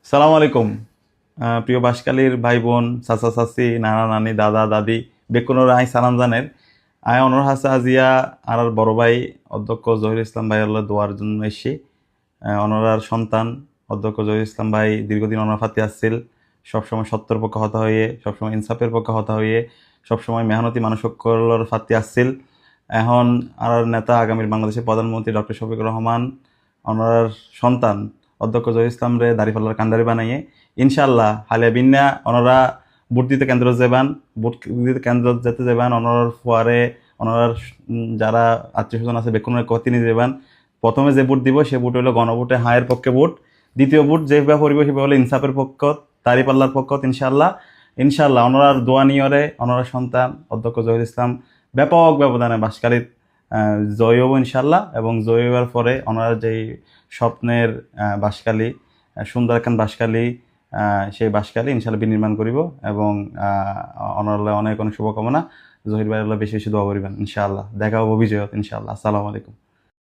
সালাম আলাইকুম। প্রিয় বাসকালীর ভাই বোন, চাচা চাচি, নানা নানি, দাদা দাদি, বেকুনোর আই সালাম জানের। আয় অনর হাসা আজিয়া আর বড় ভাই অধ্যক্ষ জহির ইসলাম ভাই আল্লাহ দোয়ার জন্য এসছি। অনরার সন্তান অধ্যক্ষ জহির ইসলাম ভাই দীর্ঘদিন অনর ফাতে আসছিল, সবসময় সত্যের পক্ষে হতা হয়ে, সবসময় ইনসাফের পক্ষে হতা হয়ে, সবসময় মেহনতি মানুষকলর ফাতে আসছিল। এখন আর নেতা আগামীর বাংলাদেশের প্রধানমন্ত্রী ডক্টর শফিকুর রহমান ওনার সন্তান অধ্যক্ষ জহির ইসলাম রে দাঁড়িপাল্লার কান্ডারি বানাইয়ে ইনশাল্লাহ হালিয়া বিন্যা ওনারা ভোট দিতে কেন্দ্র যাবেন। ভোট দিতে কেন্দ্র যেতে যাবেন ওনার ফুয়ারে ওনার যারা আত্মীয় স্বজন আছে বেকুনের কতি নিয়ে যাবেন। প্রথমে যে ভোট দিব সে ভোট হলো গণভোটে হায়ের পক্ষে ভোট। দ্বিতীয় ভোট যেভাবে পরিবেশ সেভাবে হলো ইনসাফের পক্ষ, দাঁড়িপাল্লার পক্ষ। ইনশাল্লাহ ইনশাল্লাহ ওনার দোয়া নিয়রে ওনার সন্তান অধ্যক্ষ জহির ইসলাম ব্যাপক ব্যবধানে বাসকালীর জয় হব ইনশাল্লাহ। এবং জয় হওয়ার পরে ওনার যেই স্বপ্নের বাসকালী, সুন্দর একখান বাসকালী, সেই বাসকালী ইনশাল্লাহ বিনির্মাণ করিব। এবং ওনার অনেক অনেক শুভকামনা। জহির ভাই বেশি বেশি দোয়া করিবেন ইনশাআল্লাহ। দেখা হবো বিজয়ত ইনশাআল্লাহ। আসসালামু আলাইকুম।